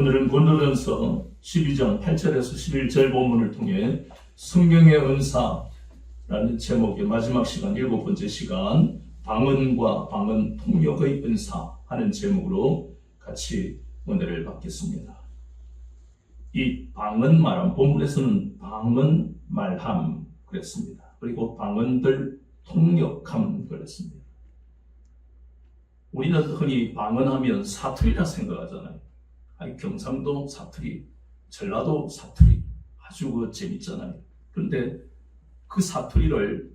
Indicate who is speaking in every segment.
Speaker 1: 오늘은 고린도전서 12장 8절에서 11절 본문을 통해 성령의 은사라는 제목의 마지막 시간, 7번째 시간, 방언과 방언 통역의 은사 하는 제목으로 같이 은혜를 받겠습니다. 이 방언 말함, 본문에서는 방언 말함 그랬습니다. 그리고 방언들 통역함 그랬습니다. 우리는 흔히 방언하면 사투리라 생각하잖아요. 경상도 사투리, 전라도 사투리 아주 재밌잖아요. 그런데 그 사투리를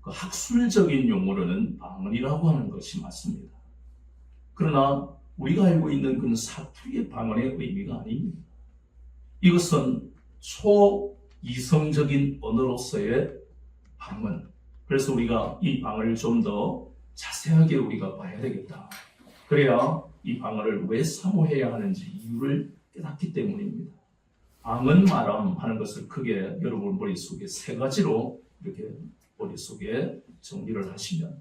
Speaker 1: 학술적인 용어로는 방언이라고 하는 것이 맞습니다. 그러나 우리가 알고 있는 그 사투리의 방언의 의미가 아닙니다. 이것은 초이성적인 언어로서의 방언. 그래서 우리가 이 방언을 좀 더 자세하게 우리가 봐야 되겠다. 그래야 이 방언을 왜 사모해야 하는지 이유를 깨닫기 때문입니다. 방언 말함 하는 것을 크게 여러분 머릿속에 세 가지로 이렇게 머릿속에 정리를 하시면,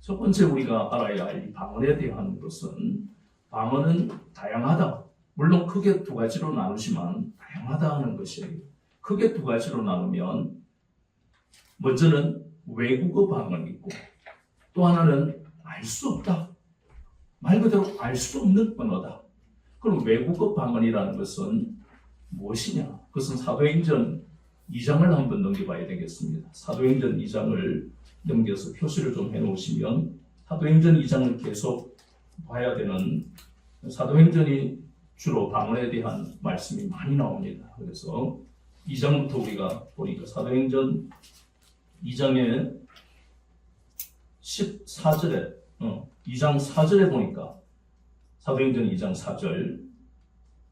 Speaker 1: 첫 번째 우리가 알아야 할 이 방언에 대한 것은, 방언은 다양하다. 물론 크게 두 가지로 나누지만 다양하다 하는 것이에요. 크게 두 가지로 나누면, 먼저는 외국어 방언이 있고, 또 하나는 알 수 없다. 말 그대로 알 수 없는 언어다. 그럼 외국어 방언이라는 것은 무엇이냐? 그것은 사도행전 2장을 한번 넘겨봐야 되겠습니다. 사도행전 2장을 넘겨서 표시를 좀 해놓으시면, 사도행전 2장을 계속 봐야 되는, 사도행전이 주로 방언에 대한 말씀이 많이 나옵니다. 그래서 2장부터 우리가 보니까, 사도행전 2장의 14절에 2장 4절에 보니까, 사도행전 2장 4절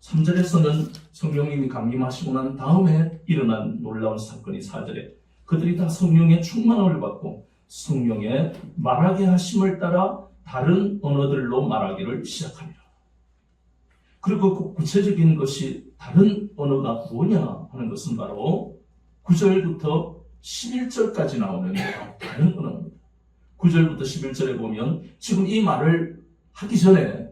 Speaker 1: 3절에서는 성령님이 강림하시고 난 다음에 일어난 놀라운 사건이 4절에, 그들이 다 성령의 충만함을 받고 성령의 말하게 하심을 따라 다른 언어들로 말하기를 시작하니라. 그리고 그 구체적인 것이 다른 언어가 뭐냐 하는 것은 바로 9절부터 11절까지 나오는 다른 언어입니다. 9절부터 11절에 보면, 지금 이 말을 하기 전에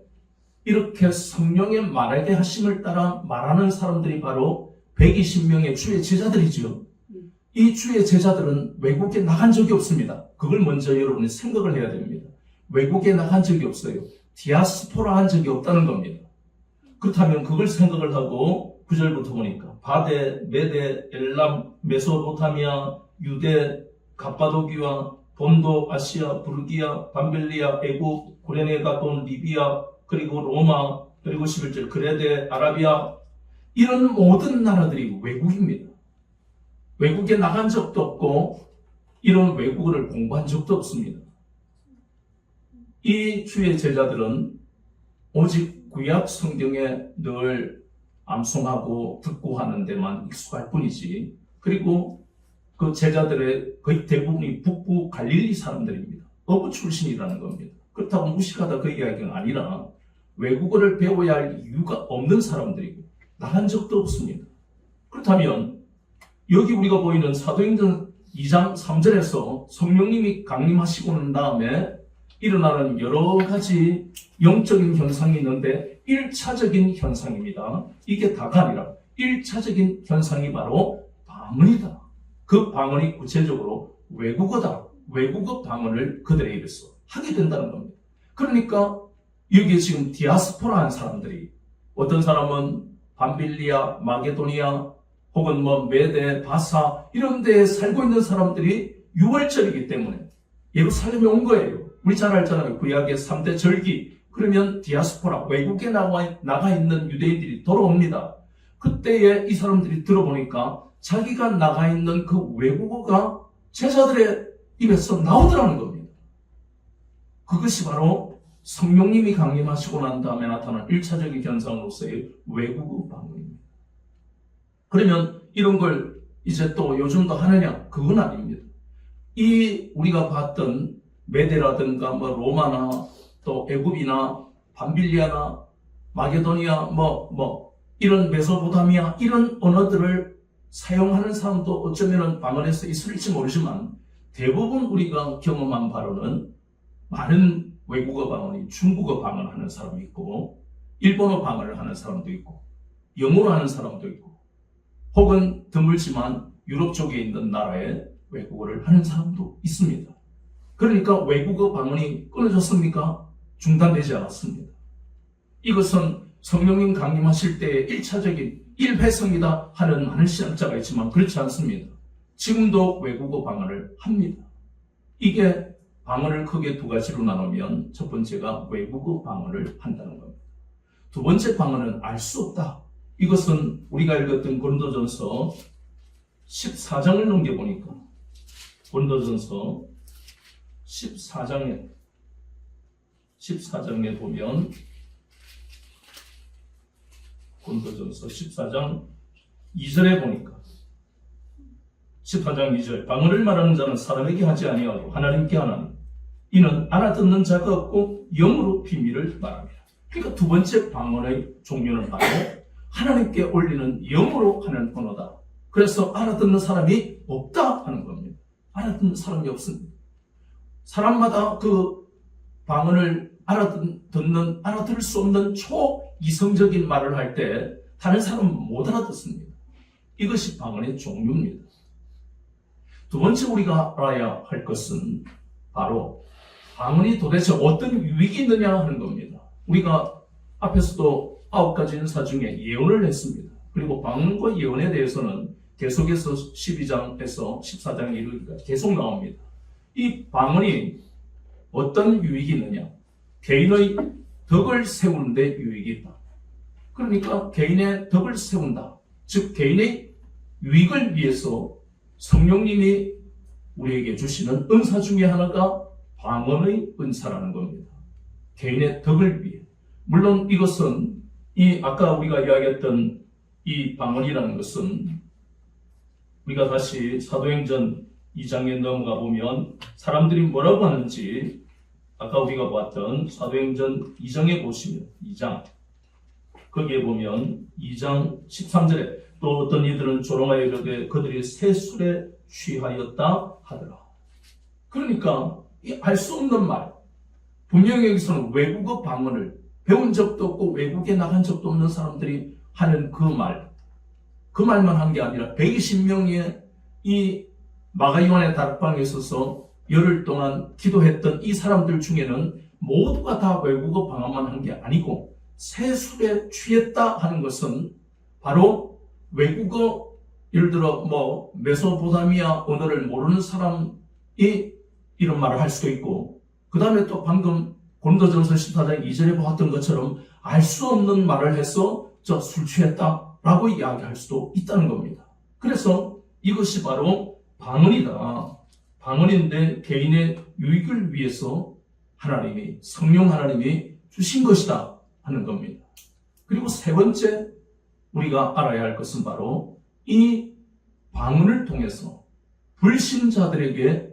Speaker 1: 이렇게 성령의 말하게 하심을 따라 말하는 사람들이 바로 120명의 주의 제자들이죠. 이 주의 제자들은 외국에 나간 적이 없습니다. 그걸 먼저 여러분이 생각을 해야 됩니다. 외국에 나간 적이 없어요. 디아스포라 한 적이 없다는 겁니다. 그렇다면 그걸 생각을 하고 9절부터 보니까, 바데, 메데, 엘람, 메소포타미아, 유대, 갑바도기와 본도, 아시아, 부르기아, 밤벨리아, 애국, 구레네, 가돈, 리비아, 그리고 로마, 그리고 11절 그레데, 아라비아, 이런 모든 나라들이 외국입니다. 외국에 나간 적도 없고 이런 외국어를 공부한 적도 없습니다. 이 주의 제자들은 오직 구약 성경에 늘 암송하고 듣고 하는 데만 익숙할 뿐이지, 그리고 그 제자들의 거의 대부분이 북부 갈릴리 사람들입니다. 어부 출신이라는 겁니다. 그렇다고 무식하다 그 이야기가 아니라 외국어를 배워야 할 이유가 없는 사람들이고 나간 적도 없습니다. 그렇다면 여기 우리가 보이는 사도행전 2장 3절에서 성령님이 강림하시고 난 다음에 일어나는 여러 가지 영적인 현상이 있는데, 1차적인 현상입니다. 이게 다가 아니라 1차적인 현상이 바로 방언이다. 그 방언이 구체적으로 외국어다. 외국어 방언을 그들의 입에서 하게 된다는 겁니다. 그러니까 여기에 지금 디아스포라한 사람들이, 어떤 사람은 밤빌리아, 마게도니아, 혹은 메데, 바사 이런 데에 살고 있는 사람들이 6월절이기 때문에 예루살렘에 온 거예요. 우리 잘 알잖아요. 구약의 3대 절기. 그러면 디아스포라, 외국에 나가 있는 유대인들이 돌아옵니다. 그때에 이 사람들이 들어보니까 자기가 나가 있는 그 외국어가 제자들의 입에서 나오더라는 겁니다. 그것이 바로 성령님이 강림하시고 난 다음에 나타난 1차적인 현상으로서의 외국어 방언입니다. 그러면 이런 걸 이제 또 요즘도 하느냐? 그건 아닙니다. 이 우리가 봤던 메데라든가 로마나 또 애굽이나 밤빌리아나 마게도니아 이런 메소포타미아 이런 언어들을 사용하는 사람도 어쩌면 방언에서 있을지 모르지만, 대부분 우리가 경험한 바로는 많은 외국어 방언이 중국어 방언하는 사람이 있고, 일본어 방언을 하는 사람도 있고 영어로 하는 사람도 있고 혹은 드물지만 유럽 쪽에 있는 나라에 외국어를 하는 사람도 있습니다. 그러니까 외국어 방언이 끊어졌습니까? 중단되지 않았습니다. 이것은 성령님 강림하실 때의 1차적인 일회성이다 하는 많은 신학자가 있지만 그렇지 않습니다. 지금도 외국어 방언을 합니다. 이게 방언을 크게 두 가지로 나누면 첫 번째가 외국어 방언을 한다는 겁니다. 두 번째 방언은 알 수 없다. 이것은 우리가 읽었던 고린도전서 14장을 넘겨보니까 고린도전서 14장에 보면 고린도전서 14장 2절에 보니까 14장 2절 방언을 말하는 자는 사람에게 하지 아니하고 하나님께 하나니 이는 알아듣는 자가 없고 영으로 비밀을 말합니다. 그러니까 두 번째 방언의 종류는 바로 하나님께 올리는 영으로 하는 언어다. 그래서 알아듣는 사람이 없다 하는 겁니다. 알아듣는 사람이 없습니다. 사람마다 그 방언을 알아들을 수 없는 초이성적인 말을 할 때 다른 사람은 못 알아듣습니다. 이것이 방언의 종류입니다. 두 번째 우리가 알아야 할 것은 바로 방언이 도대체 어떤 유익이 있느냐 하는 겁니다. 우리가 앞에서도 9가지 은사 중에 예언을 했습니다. 그리고 방언과 예언에 대해서는 계속해서 12장에서 14장에 이르기까지 계속 나옵니다. 이 방언이 어떤 유익이 있느냐? 개인의 덕을 세우는 데 유익이 있다. 그러니까 개인의 덕을 세운다. 즉 개인의 유익을 위해서 성령님이 우리에게 주시는 은사 중에 하나가 방언의 은사라는 겁니다. 개인의 덕을 위해. 물론 이것은 아까 우리가 이야기했던 이 방언이라는 것은 우리가 다시 사도행전 2장에 넘어가 보면 사람들이 뭐라고 하는지 아까 우리가 보았던 사도행전 2장에 보시면 2장 거기에 보면 2장 13절에 또 어떤 이들은 조롱하여 이르되 그들이 새 술에 취하였다 하더라. 그러니까 알 수 없는 말, 분명히 여기서는 외국어 방언을 배운 적도 없고 외국에 나간 적도 없는 사람들이 하는 그 말만 한 게 아니라 120명의 이 마가요한의 다락방에 있어서 열흘 동안 기도했던 이 사람들 중에는 모두가 다 외국어 방언만 한 게 아니고 새 술에 취했다 하는 것은 바로 외국어, 예를 들어 메소포타미아 언어를 모르는 사람이 이런 말을 할 수도 있고 그 다음에 또 방금 고린도전서 14장 2절에 보았던 것처럼 알 수 없는 말을 해서 술 취했다라고 이야기할 수도 있다는 겁니다. 그래서 이것이 바로 방언이다. 방언인데 개인의 유익을 위해서 성령 하나님이 주신 것이다 하는 겁니다. 그리고 세 번째 우리가 알아야 할 것은 바로 이 방언을 통해서 불신자들에게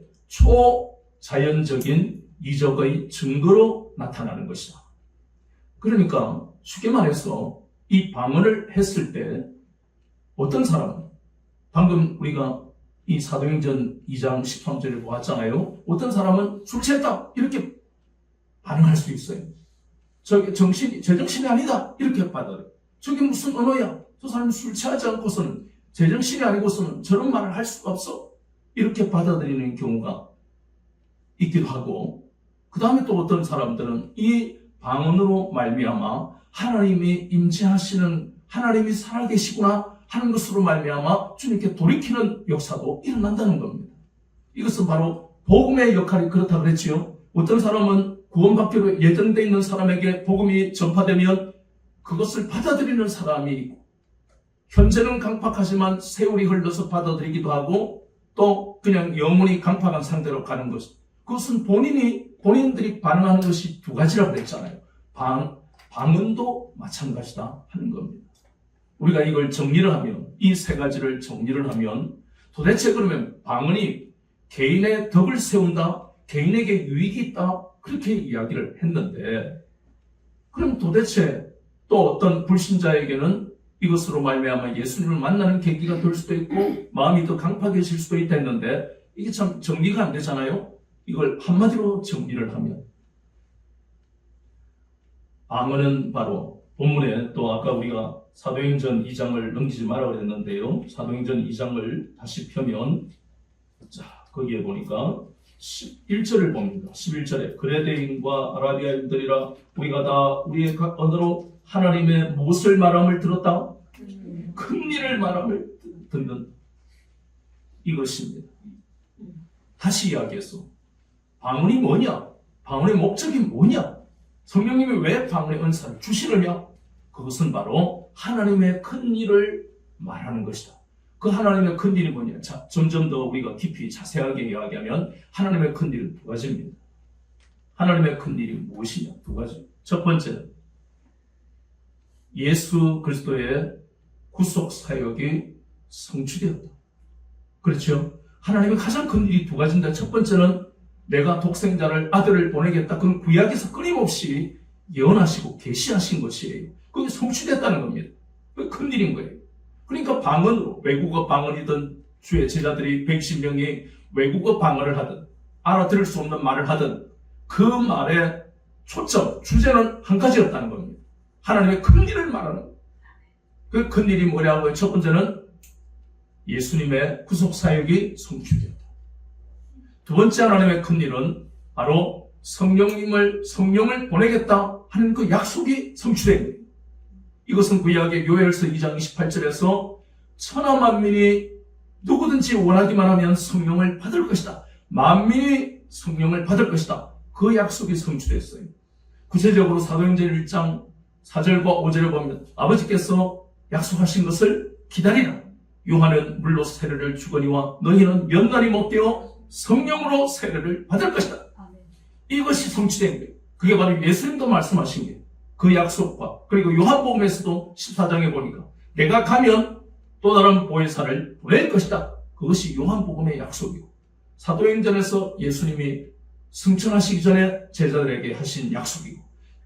Speaker 1: 초자연적인 이적의 증거로 나타나는 것이다. 그러니까 쉽게 말해서 이 방언을 했을 때 어떤 사람은 방금 우리가 이 사도행전 2장 13절을 보았잖아요. 어떤 사람은 술 취했다 이렇게 반응할 수 있어요. 제정신이 아니다 이렇게 받아들여요. 저게 무슨 언어야? 저 사람이 술 취하지 않고서는 제정신이 아니고서는 저런 말을 할 수가 없어. 이렇게 받아들이는 경우가 있기도 하고 그 다음에 또 어떤 사람들은 이 방언으로 말미암아 하나님이 임재하시는 하나님이 살아계시구나 하는 것으로 말미암아 주님께 돌이키는 역사도 일어난다는 겁니다. 이것은 바로 복음의 역할이 그렇다 그랬지요. 어떤 사람은 구원받기로 예정되어 있는 사람에게 복음이 전파되면 그것을 받아들이는 사람이 있고 현재는 강팍하지만 세월이 흘러서 받아들이기도 하고 또 그냥 영혼이 강팍한 상태로 가는 것. 그것은 본인들이 반응하는 것이 두 가지라고 그랬잖아요. 방언도 마찬가지다 하는 겁니다. 우리가 이걸 정리를 하면 이 세 가지를 정리를 하면 도대체 그러면 방언이 개인의 덕을 세운다, 개인에게 유익이 있다 그렇게 이야기를 했는데 그럼 도대체 또 어떤 불신자에게는 이것으로 말미암아 예수님을 만나는 계기가 될 수도 있고 마음이 더 강팍해질 수도 있다 했는데 이게 참 정리가 안 되잖아요. 이걸 한마디로 정리를 하면 방언은 바로 본문에 또 아까 우리가 사도행전 2장을 넘기지 말아 그랬는데요. 사도행전 2장을 다시 펴면 자, 거기에 보니까 11절을 봅니다. 11절에 그레데인과 아라비아인들이라 우리가 다 우리의 각 언어로 하나님의 무엇을 말함을 들었다? 큰 일을 말함을 듣는 이것입니다. 다시 이야기해서 방언이 뭐냐? 방언의 목적이 뭐냐? 성령님이 왜 방언의 은사를 주시느냐? 그것은 바로 하나님의 큰 일을 말하는 것이다. 그 하나님의 큰 일이 뭐냐? 자, 점점 더 우리가 깊이 자세하게 이야기하면 하나님의 큰 일은 두 가지입니다. 하나님의 큰 일이 무엇이냐? 두 가지. 첫 번째는 예수 그리스도의 구속 사역이 성취되었다. 그렇죠? 하나님의 가장 큰 일이 두 가지인데 첫 번째는 내가 독생자를 아들을 보내겠다. 그건 구약에서 끊임없이 예언하시고 계시하신 것이에요. 그게 성취됐다는 겁니다. 그게 큰 일인 거예요. 그러니까 방언으로 외국어 방언이든 주의 제자들이 110명이 외국어 방언을 하든 알아들을 수 없는 말을 하든 그 말의 초점, 주제는 한 가지였다는 겁니다. 하나님의 큰 일을 말하는 거예요. 그 큰 일이 뭐냐고요? 첫 번째는 예수님의 구속사역이 성취되었다. 두 번째 하나님의 큰 일은 바로 성령을 보내겠다 하는 그 약속이 성취된 거예요. 이것은 구약의 요엘서 2장 28절에서 천하 만민이 누구든지 원하기만 하면 성령을 받을 것이다. 만민이 성령을 받을 것이다. 그 약속이 성취됐어요. 구체적으로 사도행전 1장 4절과 5절에 보면 아버지께서 약속하신 것을 기다리라. 요한은 물로 세례를 주거니와 너희는 몇 날이 못되어 성령으로 세례를 받을 것이다. 이것이 성취된 거예요. 그게 바로 예수님도 말씀하신 거예요. 그 약속과 그리고 요한복음에서도 14장에 보니까 내가 가면 또 다른 보혜사를 보낼 것이다. 그것이 요한복음의 약속이고 사도행전에서 예수님이 승천하시기 전에 제자들에게 하신 약속이고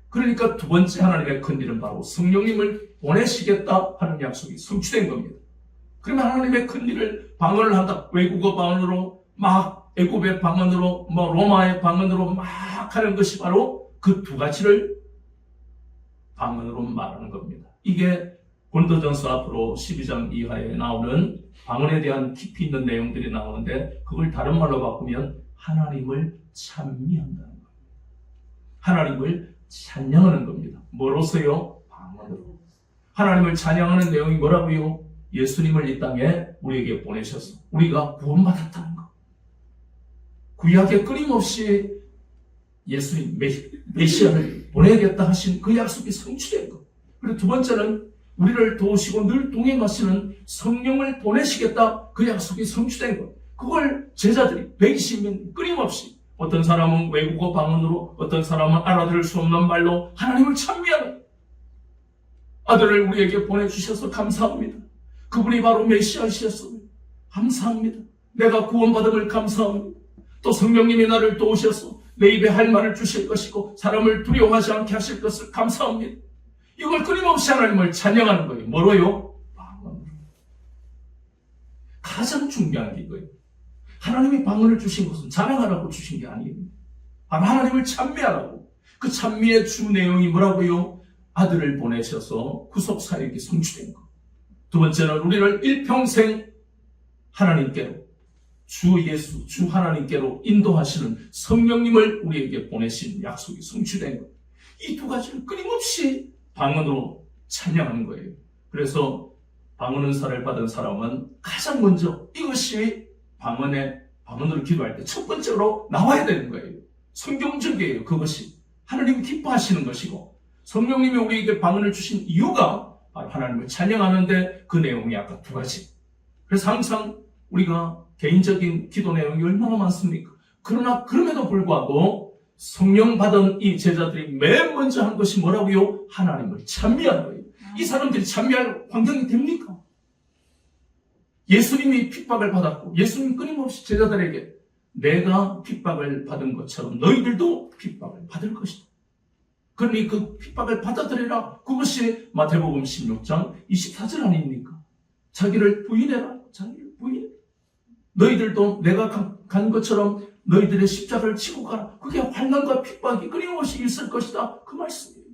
Speaker 1: 그러니까 두 번째 하나님의 큰 일은 바로 성령님을 보내시겠다 하는 약속이 성취된 겁니다. 그러면 하나님의 큰 일을 방언을 한다. 외국어 방언으로 막 애굽의 방언으로 로마의 방언으로 막 하는 것이 바로 그 두 가지를 방언으로 말하는 겁니다. 이게 고린도전서 앞으로 12장 이하에 나오는 방언에 대한 깊이 있는 내용들이 나오는데 그걸 다른 말로 바꾸면 하나님을 찬미한다는 겁니다. 하나님을 찬양하는 겁니다. 뭐로서요? 방언으로. 하나님을 찬양하는 내용이 뭐라고요? 예수님을 이 땅에 우리에게 보내셔서 우리가 구원받았다는 것. 구약에 끊임없이 예수님 메시아를 보내야겠다 하신 그 약속이 성취된 것. 그리고 두 번째는 우리를 도우시고 늘 동행하시는 성령을 보내시겠다 그 약속이 성취된 것. 그걸 제자들이 120명 끊임없이 어떤 사람은 외국어 방언으로 어떤 사람은 알아들을 수 없는 말로 하나님을 찬미하는 아들을 우리에게 보내주셔서 감사합니다. 그분이 바로 메시아이셨습니다. 감사합니다. 내가 구원받음을 감사합니다. 또 성령님이 나를 도우셔서 내 입에 할 말을 주실 것이고 사람을 두려워하지 않게 하실 것을 감사합니다. 이걸 끊임없이 하나님을 찬양하는 거예요. 뭐로요? 방언으로. 가장 중요한 게 이거예요. 하나님이 방언을 주신 것은 자랑하라고 주신 게 아니에요. 바로 하나님을 찬미하라고. 그 찬미의 주 내용이 뭐라고요? 아들을 보내셔서 구속사역이 성취된 것. 두 번째는 우리를 일평생 하나님께로 주 예수, 주 하나님께로 인도하시는 성령님을 우리에게 보내신 약속이 성취된 것. 이 두 가지를 끊임없이 방언으로 찬양하는 거예요. 그래서 방언 은사를 받은 사람은 가장 먼저 이것이 방언으로 기도할 때 첫 번째로 나와야 되는 거예요. 성경적이에요. 그것이 하나님이 기뻐하시는 것이고 성령님이 우리에게 방언을 주신 이유가 바로 하나님을 찬양하는데 그 내용이 아까 두 가지. 그래서 항상 우리가 개인적인 기도 내용이 얼마나 많습니까? 그러나 그럼에도 불구하고 성령 받은 이 제자들이 맨 먼저 한 것이 뭐라고요? 하나님을 찬미한 거예요. 이 사람들이 찬미할 환경이 됩니까? 예수님이 핍박을 받았고 예수님 끊임없이 제자들에게 내가 핍박을 받은 것처럼 너희들도 핍박을 받을 것이다. 그러니 그 핍박을 받아들여라. 그것이 마태복음 16장 24절 아닙니까? 자기를 부인해라. 자기를 부인해. 너희들도 내가 간 것처럼 너희들의 십자가를 지고 가라. 그게 환난과 핍박이 끊임없이 있을 것이다. 그 말씀이에요.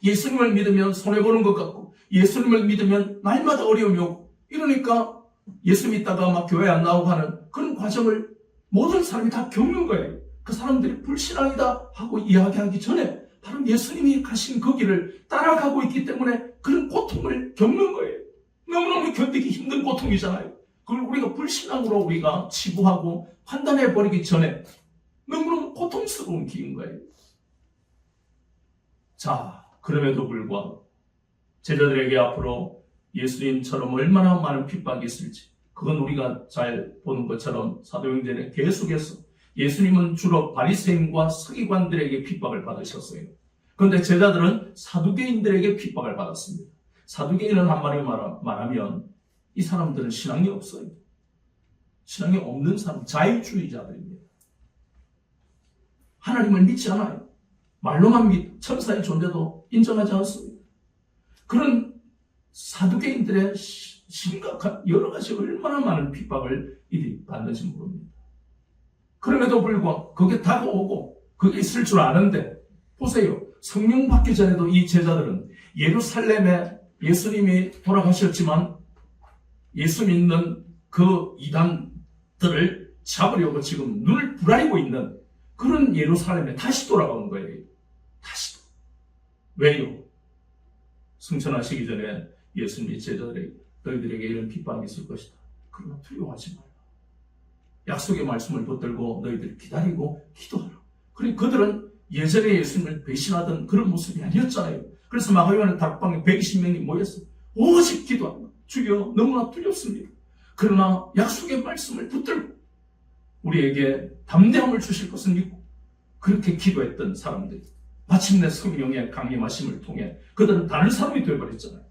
Speaker 1: 예수님을 믿으면 손해보는 것 같고, 예수님을 믿으면 날마다 어려움이 오고, 이러니까 예수 믿다가 막 교회 안 나오고 하는 그런 과정을 모든 사람이 다 겪는 거예요. 그 사람들이 불신앙이다 하고 이야기하기 전에 바로 예수님이 가신 그 길을 따라가고 있기 때문에 그런 고통을 겪는 거예요. 너무너무 견디기 힘든 고통이잖아요. 그걸 우리가 불신앙으로 우리가 치부하고 판단해버리기 전에 너무너무 고통스러운 길인 거예요. 자, 그럼에도 불구하고 제자들에게 앞으로 예수님처럼 얼마나 많은 핍박이 있을지, 그건 우리가 잘 보는 것처럼 사도행전에 계속해서 예수님은 주로 바리새인과 서기관들에게 핍박을 받으셨어요. 그런데 제자들은 사두개인들에게 핍박을 받았습니다. 사두개인은 한마디로 말하면 이 사람들은 신앙이 없어요. 신앙이 없는 사람, 자유주의자들입니다. 하나님을 믿지 않아요. 말로만 천사의 존재도 인정하지 않습니다. 그런 사두개인들의 심각한 여러 가지 얼마나 많은 핍박을 이들이 받는지 모릅니다. 그럼에도 불구하고 그게 다가오고 그게 있을 줄 아는데, 보세요. 성령 받기 전에도 이 제자들은 예루살렘에 예수님이 돌아가셨지만 예수 믿는 그 이단들을 잡으려고 지금 눈을 부라리고 있는 그런 예루살렘에 다시 돌아온 거예요. 다시. 왜요? 승천하시기 전에 예수님이 제자들에게 너희들에게 이런 핍박이 있을 것이다. 그러나 두려워하지 말라. 약속의 말씀을 붙들고 너희들 기다리고 기도하라. 그리고 그들은 예전에 예수님을 배신하던 그런 모습이 아니었잖아요. 그래서 마가요한의 다락방에 120명이 모여서 오직 기도한다. 주여, 너무나 두렵습니다. 그러나 약속의 말씀을 붙들고 우리에게 담대함을 주실 것을 믿고 그렇게 기도했던 사람들, 마침내 성령의 강림하심을 통해 그들은 다른 사람이 되어버렸잖아요.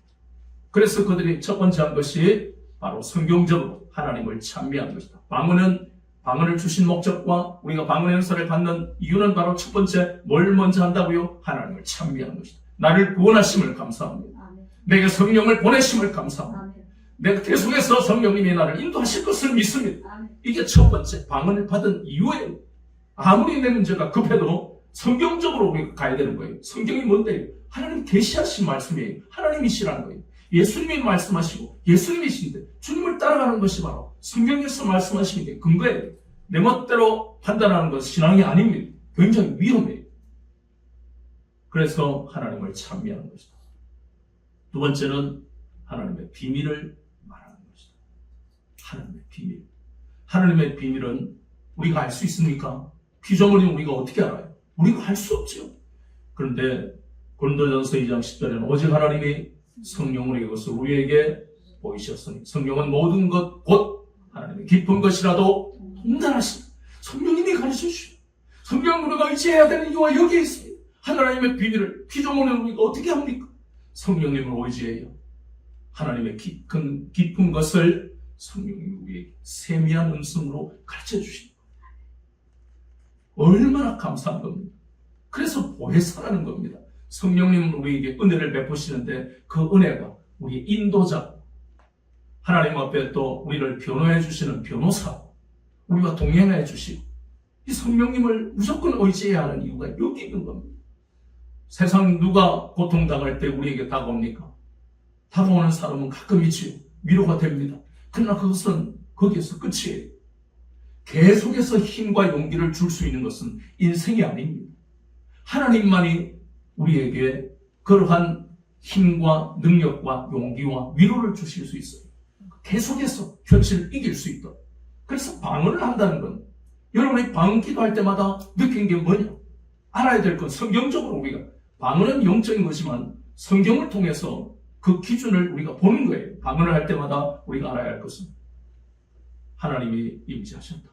Speaker 1: 그래서 그들이 첫 번째 한 것이 바로 성경적으로 하나님을 찬미한 것이다. 방언을 주신 목적과 우리가 방언 행사를 받는 이유는 바로 첫 번째 뭘 먼저 한다고요? 하나님을 찬미하는 것이다. 나를 구원하심을 감사합니다. 아멘. 내게 성령을 보내심을 감사합니다. 아멘. 내가 계속해서 성령님이 나를 인도하실 것을 믿습니다. 아멘. 이게 첫 번째 방언을 받은 이유예요. 아무리 내 문제가 급해도 성경적으로 우리가 가야 되는 거예요. 성경이 뭔데요? 하나님 계시하신 말씀이에요. 하나님이시라는 거예요. 예수님이 말씀하시고 예수님이신데 주님을 따라가는 것이 바로 성경에서 말씀하시는 게 근거예요. 내 멋대로 판단하는 것은 신앙이 아닙니다. 굉장히 위험해요. 그래서 하나님을 찬미하는 것이다. 두 번째는 하나님의 비밀을 말하는 것이다. 하나님의 비밀. 하나님의 비밀은 우리가 알 수 있습니까? 피조물인 우리가 어떻게 알아요? 우리가 알 수 없죠. 그런데 고린도전서 2장 10절에는 오직 하나님이 성령으로 이것을 우리에게 보이셨으니 성령은 모든 것 곧 하나님의 깊은 것이라도 통달하시다. 성령님이 가르쳐주시오. 성령을 우리가 의지해야 되는 이유가 여기에 있습니다. 하나님의 비밀을 피조물인 우리가 어떻게 합니까? 성령님을 의지해요. 하나님의 깊은 것을 성령님이 우리에게 세미한 음성으로 가르쳐주십니다. 얼마나 감사한 겁니다. 그래서 보혜사라는 겁니다. 성령님은 우리에게 은혜를 베푸시는데 그 은혜가 우리의 인도자, 하나님 앞에 또 우리를 변호해 주시는 변호사, 우리와 동행해 주시고 이 성령님을 무조건 의지해야 하는 이유가 여기 있는 겁니다. 세상 누가 고통당할 때 우리에게 다가옵니까? 다가오는 사람은 가끔 있지요. 위로가 됩니다. 그러나 그것은 거기에서 끝이에요. 계속해서 힘과 용기를 줄 수 있는 것은 인생이 아닙니다. 하나님만이 우리에게 그러한 힘과 능력과 용기와 위로를 주실 수 있어요. 계속해서 현실을 이길 수 있도록. 그래서 방언을 한다는 건 여러분이 방언 기도할 때마다 느낀 게 뭐냐? 알아야 될 건 성경적으로 우리가 방언은 영적인 것이지만 성경을 통해서 그 기준을 우리가 보는 거예요. 방언을 할 때마다 우리가 알아야 할 것은 하나님이 임재하셨다.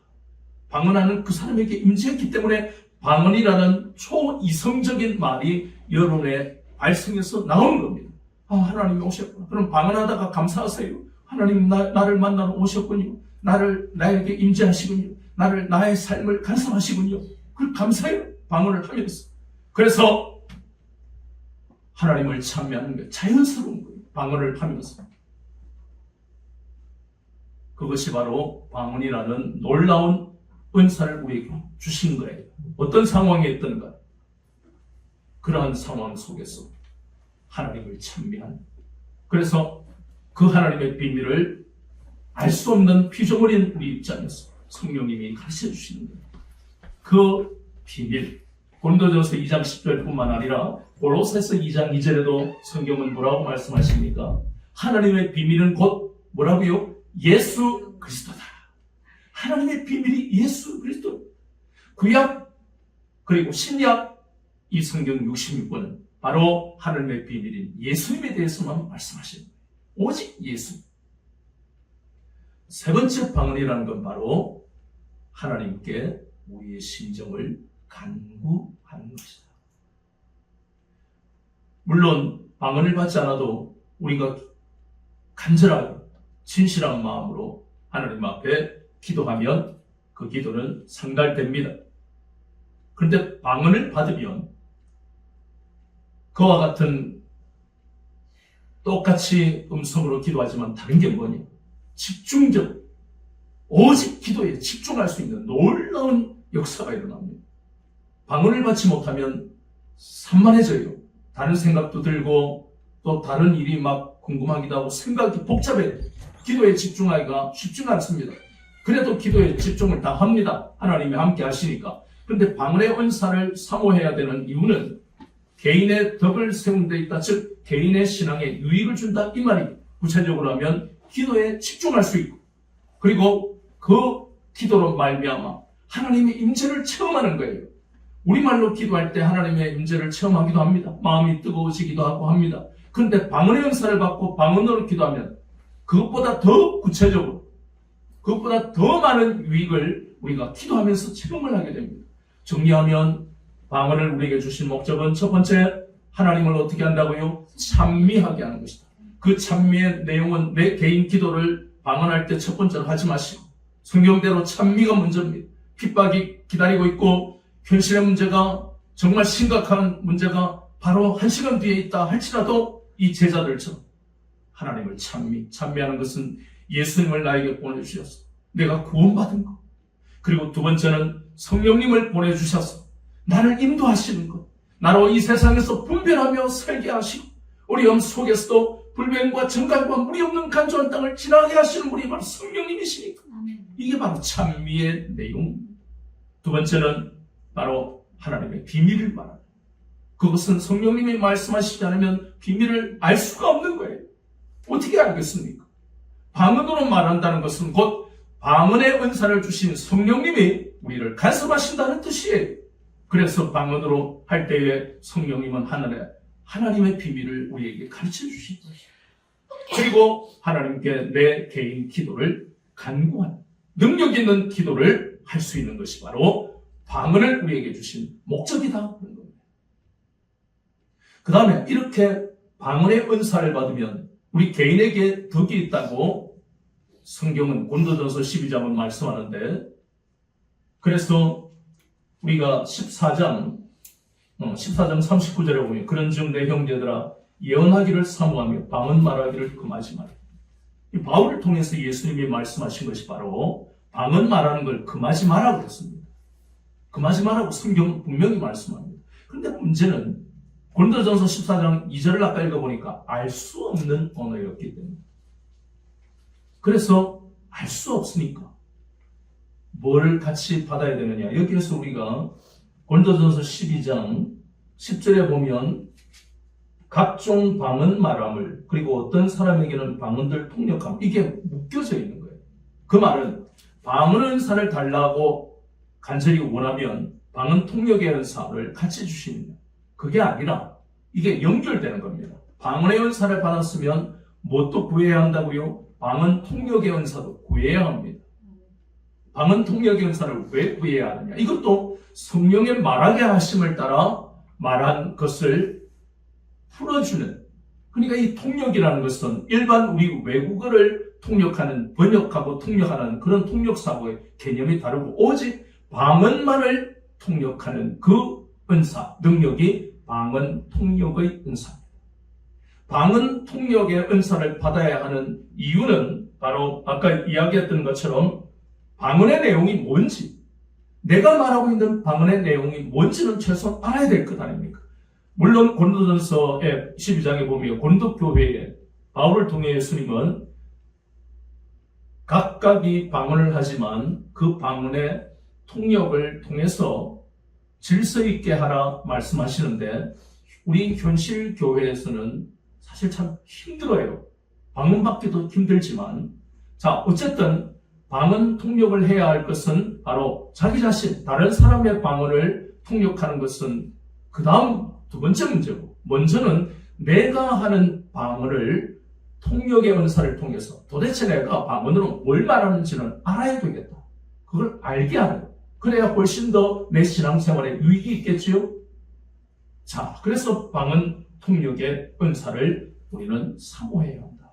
Speaker 1: 방언하는 그 사람에게 임재했기 때문에 방언이라는 초이성적인 말이 여러분의 발성에서 나오는 겁니다. 하나님이 오셨구나. 그럼 방언하다가 감사하세요. 하나님 나를 만나러 오셨군요. 나에게 임재하시군요. 나의 삶을 간섭하시군요. 그걸 감사해요. 방언을 하면서. 그래서 하나님을 찬미하는 게 자연스러운 거예요. 방언을 하면서. 그것이 바로 방언이라는 놀라운 은사를 우리에게 주신 거예요. 어떤 상황에 있던가 그러한 상황 속에서 하나님을 찬미하는, 그래서 그 하나님의 비밀을 알 수 없는 피조물인 우리 입장에서 성령님이 가르쳐 주시는 거예요. 그 비밀, 고린도전서 2장 10절뿐만 아니라 골로새서 2장 2절에도 성경은 뭐라고 말씀하십니까? 하나님의 비밀은 곧 뭐라고요? 예수 그리스도다. 하나님의 비밀이 예수 그리스도. 구약 그리고 신약 이 성경 66권은 바로 하나님의 비밀인 예수님에 대해서만 말씀하시는 거예요. 오직 예수. 세 번째 방언이라는 건 바로 하나님께 우리의 심정을 간구하는 것이다. 물론 방언을 받지 않아도 우리가 간절하게 진실한 마음으로 하나님 앞에 기도하면 그 기도는 상달됩니다. 그런데 방언을 받으면 그와 같은 똑같이 음성으로 기도하지만 다른 게 뭐냐? 집중적, 오직 기도에 집중할 수 있는 놀라운 역사가 일어납니다. 방언을 받지 못하면 산만해져요. 다른 생각도 들고 또 다른 일이 막 궁금하기도 하고 생각이 복잡해요. 기도에 집중하기가 쉽지 않습니다. 그래도 기도에 집중을 다 합니다. 하나님이 함께 하시니까. 그런데 방언의 은사를 사모해야 되는 이유는 개인의 덕을 세운 데 있다. 즉 개인의 신앙에 유익을 준다 이 말이 구체적으로 하면 기도에 집중할 수 있고, 그리고 그 기도로 말미암아 하나님의 임재를 체험하는 거예요. 우리말로 기도할 때 하나님의 임재를 체험하기도 합니다. 마음이 뜨거워지기도 하고 합니다. 그런데 방언의 은사를 받고 방언으로 기도하면 그것보다 더 구체적으로, 그것보다 더 많은 유익을 우리가 기도하면서 체험을 하게 됩니다. 정리하면 방언을 우리에게 주신 목적은 첫 번째, 하나님을 어떻게 한다고요? 찬미하게 하는 것이다. 그 찬미의 내용은 내 개인 기도를 방언할 때 첫 번째로 하지 마시고 성경대로 찬미가 먼저입니다. 핍박이 기다리고 있고 현실의 문제가 정말 심각한 문제가 바로 1시간 뒤에 있다 할지라도 이 제자들처럼 하나님을 찬미하는 것은 예수님을 나에게 보내주셔서 내가 구원받은 것, 그리고 두 번째는 성령님을 보내주셔서 나를 인도하시는 것, 나로 이 세상에서 분별하며 살게 하시고 우리 영 속에서도 불변과 정갈과 물이 없는 간조한 땅을 지나게 하시는 분이 바로 성령님이시니까 이게 바로 찬미의 내용입니다. 두 번째는 바로 하나님의 비밀을 말하는, 그것은 성령님이 말씀하시지 않으면 비밀을 알 수가 없는 거예요. 어떻게 알겠습니까? 방언으로 말한다는 것은 곧 방언의 은사를 주신 성령님이 우리를 간섭하신다는 뜻이에요. 그래서 방언으로 할 때에 성령님은 하나님의 비밀을 우리에게 가르쳐 주시죠. 그리고 하나님께 내 개인 기도를 간구하는, 능력 있는 기도를 할 수 있는 것이 바로 방언을 우리에게 주신 목적이다 하는 겁니다. 그 다음에 이렇게 방언의 은사를 받으면 우리 개인에게 덕이 있다고 성경은 고린도전서 12장은 말씀하는데, 그래서 우리가 14장 39절에 보면 그런즉 내 형제들아 예언하기를 사모하며 방언 말하기를 금하지 마라. 이 바울을 통해서 예수님이 말씀하신 것이 바로 방언 말하는 걸 금하지 마라고 했습니다. 금하지 마라고 성경은 분명히 말씀합니다. 그런데 문제는 고린도전서 14장 2절을 아까 읽어보니까 알 수 없는 언어였기 때문에, 그래서 알 수 없으니까 뭘 같이 받아야 되느냐. 여기에서 우리가 고린도전서 12장 10절에 보면 각종 방언 말함을, 그리고 어떤 사람에게는 방언들 통역함, 이게 묶여져 있는 거예요. 그 말은 방언 은사를 달라고 간절히 원하면 방언 통역의 은사를 같이 주시는 거예요. 그게 아니라 이게 연결되는 겁니다. 방언의 은사를 받았으면 뭣도 구해야 한다고요? 방언 통역의 은사도 구해야 합니다. 방언 통역의 은사를 왜 구해야 하느냐? 이것도 성령의 말하게 하심을 따라 말한 것을 풀어주는, 그러니까 이 통역이라는 것은 일반 우리 외국어를 통역하는, 번역하고 통역하는 그런 통역사고의 개념이 다르고 오직 방언만을 통역하는 그 은사, 능력이 방언 통역의 은사입니다. 방언 통역의 은사를 받아야 하는 이유는 바로 아까 이야기했던 것처럼 방언의 내용이 뭔지, 내가 말하고 있는 방언의 내용이 뭔지는 최소한 알아야 될 것 아닙니까? 물론 고린도전서의 12장에 보면 고린도 교회에 바울을 통해 예수님은 각각이 방언을 하지만 그 방언의 통역을 통해서 질서 있게 하라 말씀하시는데 우리 현실 교회에서는 사실 참 힘들어요. 방언 받기도 힘들지만 자 어쨌든 방언 통역을 해야 할 것은 바로 자기 자신 다른 사람의 방언을 통역하는 것은 그 다음 두 번째 문제고 먼저는 내가 하는 방언을 통역의 은사를 통해서 도대체 내가 방언으로 뭘 말하는지는 알아야 되겠다. 그걸 알게 하는 그래야 훨씬 더 내 신앙생활에 유익이 있겠지요. 자, 그래서 방언 통역의 은사를 우리는 사모해야 한다.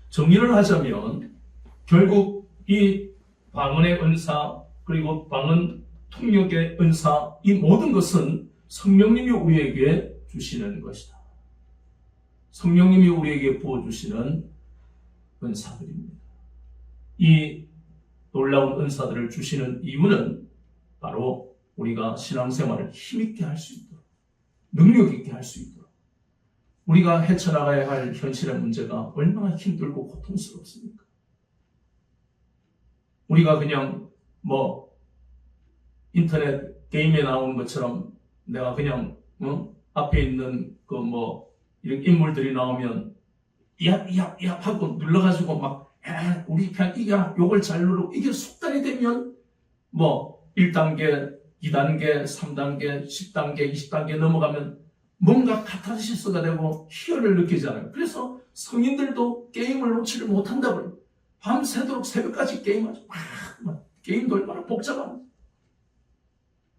Speaker 1: 정리를 하자면 결국 이 방언의 은사 그리고 방언 통역의 은사 이 모든 것은 성령님이 우리에게 주시는 것이다. 성령님이 우리에게 부어주시는 은사들입니다. 이 놀라운 은사들을 주시는 이유는 바로 우리가 신앙생활을 힘있게 할 수 있도록 능력 있게 할 수 있도록 우리가 헤쳐나가야 할 현실의 문제가 얼마나 힘들고 고통스럽습니까? 우리가 그냥 인터넷 게임에 나오는 것처럼 내가 그냥 앞에 있는 이렇게 인물들이 나오면 야 하고 눌러가지고 막 우리 그냥 이게 요걸 잘 누르고 이게 숙달이 되면 1단계, 2단계, 3단계, 10단계, 20단계 넘어가면 뭔가 카타르시스가 되고 희열을 느끼잖아요. 그래서 성인들도 게임을 놓지를 못한다고요. 밤새도록 새벽까지 게임하죠. 게임도 얼마나 복잡한.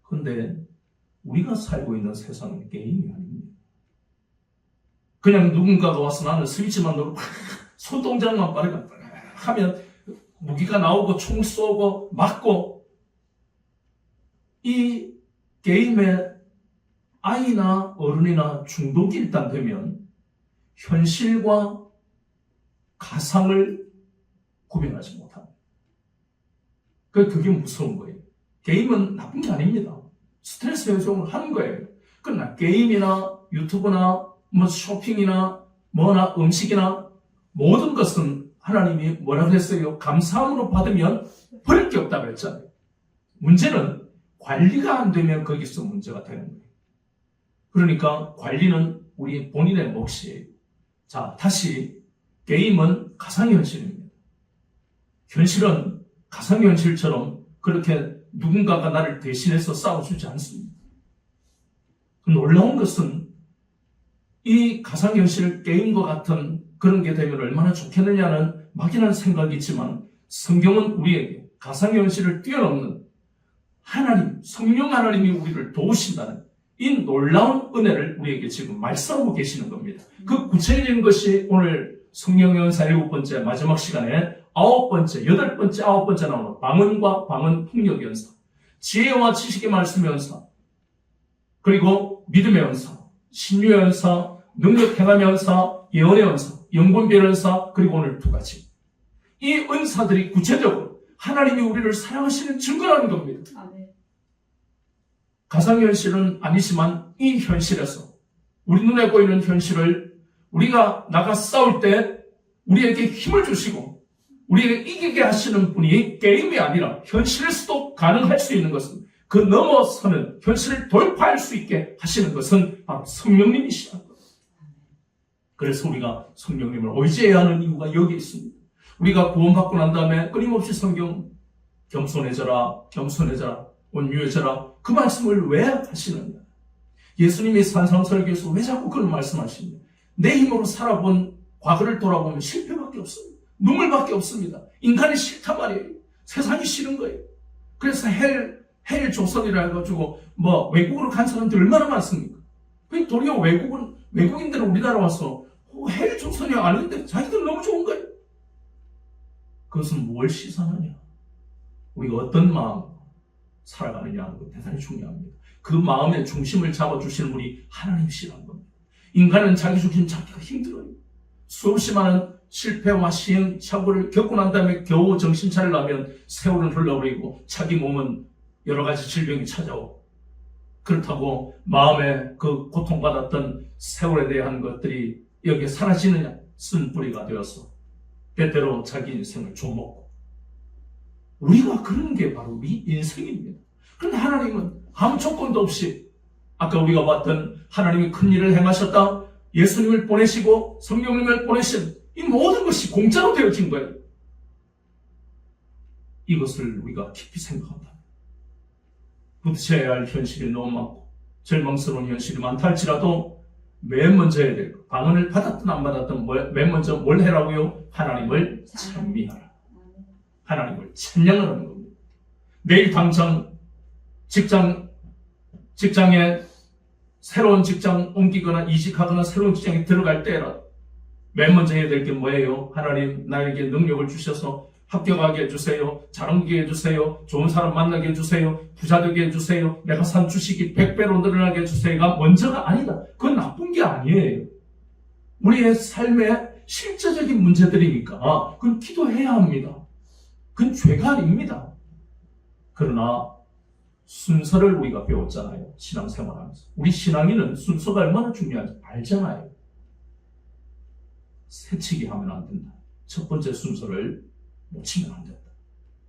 Speaker 1: 근데 우리가 살고 있는 세상은 게임이 아닙니다. 그냥 누군가가 와서 나는 스위치만 누르고 손동작만 빠르게 하면 무기가 나오고 총 쏘고 맞고 이 게임에 아이나 어른이나 중독이 일단 되면 현실과 가상을 구별하지 못합니다. 그게 무서운 거예요. 게임은 나쁜 게 아닙니다. 스트레스 해소를 하는 거예요. 그러나 게임이나 유튜브나 쇼핑이나 뭐나 음식이나 모든 것은 하나님이 뭐라고 했어요? 감사함으로 받으면 버릴 게 없다고 했잖아요. 문제는 관리가 안 되면 거기서 문제가 되는 거예요. 그러니까 관리는 우리 본인의 몫이에요. 자, 다시 게임은 가상현실입니다. 현실은 가상현실처럼 그렇게 누군가가 나를 대신해서 싸워주지 않습니다. 놀라운 것은 이 가상현실 게임과 같은 그런 게 되면 얼마나 좋겠느냐는 막연한 생각이 있지만 성경은 우리에게 가상현실을 뛰어넘는 하나님, 성령 하나님이 우리를 도우신다는 이 놀라운 은혜를 우리에게 지금 말씀하고 계시는 겁니다. 그 구체적인 것이 오늘 성령의 은사 7번째 마지막 시간에 8번째 나오는 방언과 방언 통역의 은사, 지혜와 지식의 말씀의 은사, 그리고 믿음의 은사, 신유의 은사, 능력 행함의 은사, 예언의 은사, 영분별 은사, 그리고 오늘 두 가지. 이 은사들이 구체적으로 하나님이 우리를 사랑하시는 증거라는 겁니다. 가상현실은 아니지만 이 현실에서 우리 눈에 보이는 현실을 우리가 나가 싸울 때 우리에게 힘을 주시고 우리에게 이기게 하시는 분이 게임이 아니라 현실에서도 가능할 수 있는 것은 그 넘어서는 현실을 돌파할 수 있게 하시는 것은 바로 성령님이시라는 것. 그래서 우리가 성령님을 의지해야 하는 이유가 여기 있습니다. 우리가 구원받고 난 다음에 끊임없이 성경 겸손해져라, 온유해져라 그 말씀을 왜 하시느냐. 예수님이 산상설교에서 왜 자꾸 그런 말씀하시느냐. 내 힘으로 살아본 과거를 돌아보면 실패밖에 없습니다. 눈물밖에 없습니다. 인간이 싫단 말이에요. 세상이 싫은 거예요. 그래서 헬 조선이라 해가지고 외국으로 간 사람들 얼마나 많습니까? 도리어 외국인들은 우리나라 와서 헬 조선이 아닌데 자기들 너무 좋은 거예요. 그것은 뭘 시사하느냐. 우리가 어떤 마음으로 살아가느냐 하는 것 대단히 중요합니다. 그 마음의 중심을 잡아주시는 분이 하나님이시라는 겁니다. 인간은 자기 중심 잡기가 힘들어요. 수없이 많은 실패와 시행착오를 겪고 난 다음에 겨우 정신 차리려면 세월은 흘러버리고 자기 몸은 여러 가지 질병이 찾아오고 그렇다고 마음에 그 고통받았던 세월에 대한 것들이 여기에 사라지느냐? 쓴 뿌리가 되어서 때때로 자기 인생을 좀먹고, 우리가 그런 게 바로 우리 인생입니다. 그런데 하나님은 아무 조건도 없이 아까 우리가 봤던 하나님이 큰 일을 행하셨다, 예수님을 보내시고 성령님을 보내신 이 모든 것이 공짜로 되어진 거예요. 이것을 우리가 깊이 생각한다. 부딪혀야 할 현실이 너무 많고 절망스러운 현실이 많다 할지라도 맨 먼저 해야 될 것, 방언을 받았든 안 받았든 맨 먼저 뭘 해라고요? 하나님을 찬미하라. 하나님을 찬양하는 겁니다. 내일 당장 직장에 새로운 직장 옮기거나 이직하거나 새로운 직장에 들어갈 때라도 맨 먼저 해야 될 게 뭐예요? 하나님, 나에게 능력을 주셔서 합격하게 해주세요. 잘 옮기게 해주세요. 좋은 사람 만나게 해주세요. 부자 되게 해주세요. 내가 산 주식이 100배로 늘어나게 해주세요가 먼저가 아니다. 그건 나쁜 게 아니에요. 우리의 삶의 실제적인 문제들이니까 그건 기도해야 합니다. 그건 죄가 아닙니다. 그러나 순서를 우리가 배웠잖아요. 신앙생활하면서. 우리 신앙인은 순서가 얼마나 중요한지 알잖아요. 새치기 하면 안 된다. 첫 번째 순서를 놓치면 안 된다.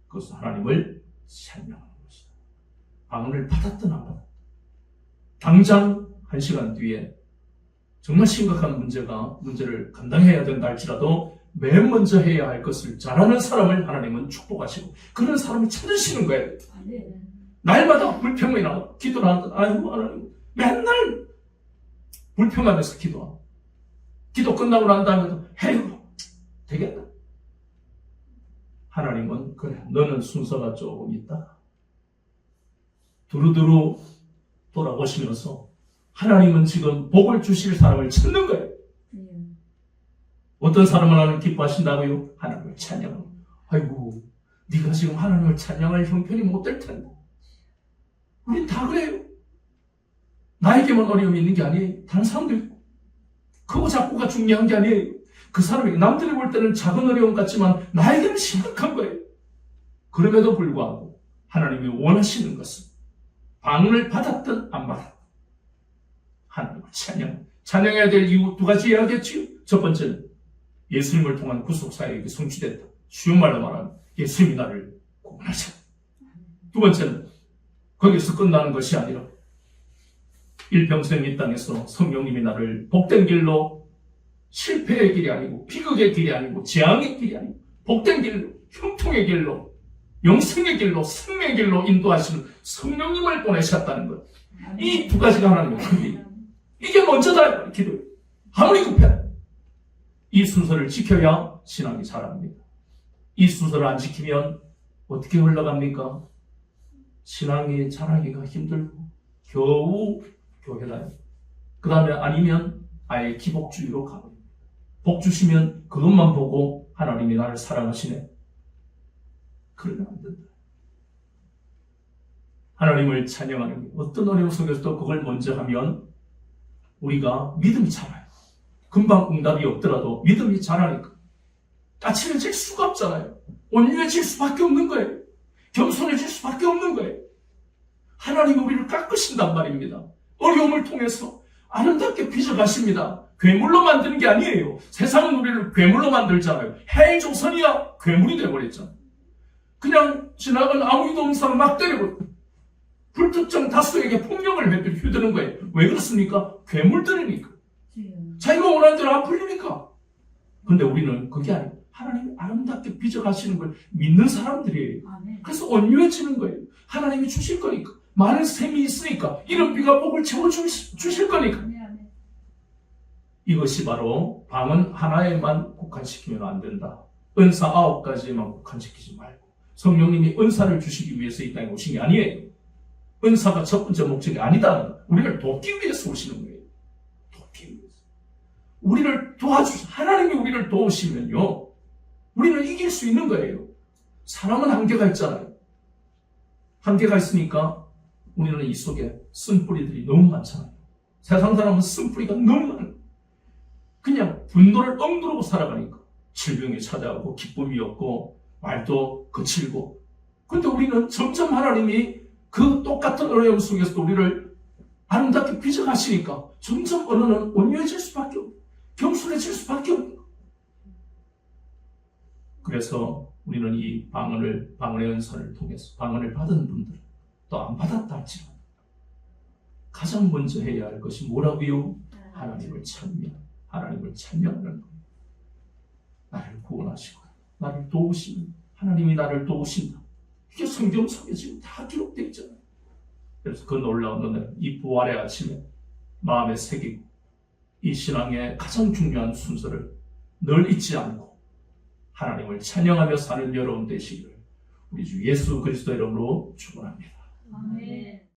Speaker 1: 그것은 하나님을 찬양하는 것이다. 방언을 받았든 안 받았든 당장 1시간 뒤에 정말 심각한 문제를 감당해야 된다 할지라도 맨 먼저 해야 할 것을 잘하는 사람을 하나님은 축복하시고 그런 사람을 찾으시는 거예요. 날마다 불평이나 기도를 한다. 아이고 하나님, 맨날 불평하면서 기도하고 기도 끝나고 난 다음에도 에휴 되겠다. 하나님은 그래, 너는 순서가 조금 있다. 두루두루 돌아보시면서 하나님은 지금 복을 주실 사람을 찾는 거예요. 어떤 사람을 하나님 기뻐하신다고요? 하나님을 찬양하고. 아이고, 네가 지금 하나님을 찬양할 형편이 못 될 텐데. 우린 다 그래요. 나에게만 어려움이 있는 게 아니에요. 다른 사람도 있고. 크고 작고가 중요한 게 아니에요. 그 사람에게 남들이 볼 때는 작은 어려움 같지만 나에게는 심각한 거예요. 그럼에도 불구하고 하나님이 원하시는 것은 방언을 받았든 안 받았든 하나님을 찬양해야 될 이유 두 가지 이야기했지요. 첫 번째는 예수님을 통한 구속사역이 성취됐다. 쉬운 말로 말하면 예수님이 나를 구원하셨다. 두 번째는 거기서 끝나는 것이 아니라 일평생 이 땅에서 성령님이 나를 복된 길로, 실패의 길이 아니고 비극의 길이 아니고 재앙의 길이 아니고 복된 길로, 형통의 길로, 영생의 길로, 생명의 길로 인도하시는 성령님을 보내셨다는 것. 이 두 가지가 하나님의 큰일. 이게 먼저다. 기도요. 아무리 급해. 이 순서를 지켜야 신앙이 자랍니다. 이 순서를 안 지키면 어떻게 흘러갑니까? 신앙이 자라기가 힘들고 겨우 교회 다니고 그 다음에 아니면 아예 기복주의로 가버립니다. 복 주시면 그것만 보고 하나님이 나를 사랑하시네. 그러면 안 된다. 하나님을 찬양하는 게 어떤 어려움 속에서도 그걸 먼저 하면 우리가 믿음이 자라요. 금방 응답이 없더라도 믿음이 자라니까 까칠해질 수가 없잖아요. 온유해질 수밖에 없는 거예요. 겸손해질 수밖에 없는 거예요. 하나님이 우리를 깎으신단 말입니다. 어려움을 통해서 아름답게 빚어가십니다. 괴물로 만드는 게 아니에요. 세상은 우리를 괴물로 만들잖아요. 헬조선이야 괴물이 되어버렸잖아요. 그냥 지나간 아무도 없는 사람 막 때리고 불특정 다수에게 폭력을 휘두르는 거예요. 왜 그렇습니까? 괴물들이니까. 자기가 원하는 대로 안 풀리니까. 근데 우리는 그게 아니에요. 하나님이 아름답게 빚어가시는 걸 믿는 사람들이에요. 그래서 온유해지는 거예요. 하나님이 주실 거니까. 많은 샘이 있으니까. 이런 비가 복을 채워주실 거니까. 이것이 바로 방언 하나에만 국한시키면 안 된다. 은사 9가지에만 국한시키지 말고 성령님이 은사를 주시기 위해서 이 땅에 오신 게 아니에요. 은사가 첫 번째 목적이 아니다. 우리를 돕기 위해서 오시는 거예요. 돕기 위해서. 우리를 하나님이 우리를 도우시면요. 우리는 이길 수 있는 거예요. 사람은 한계가 있잖아요. 한계가 있으니까 우리는 이 속에 쓴뿌리들이 너무 많잖아요. 세상 사람은 쓴뿌리가 너무 많아요. 그냥 분노를 억누르고 살아가니까 질병이 찾아오고 기쁨이 없고 말도 거칠고. 근데 우리는 점점 하나님이 그 똑같은 어려움 속에서도 우리를 아름답게 빚어가시니까 점점 언어는 온유해질 수밖에 없고 겸손해질 수밖에 없고, 그래서 우리는 이 방언의 은사를 통해서 방언을 받은 분들 또 안 받았다 할지라도 가장 먼저 해야 할 것이 뭐라고요? 하나님을 찬양하는 거예요. 나를 구원하시고 나를 도우시는 하나님이 나를 도우신다. 이게 성경 속에 지금 다 기록되어 있잖아요. 그래서 그 놀라운 은혜를 이 부활의 아침에 마음에 새기고 이 신앙의 가장 중요한 순서를 늘 잊지 않고 하나님을 찬양하며 사는 여러분 되시기를 우리 주 예수 그리스도 이름으로 축원합니다.
Speaker 2: 아멘.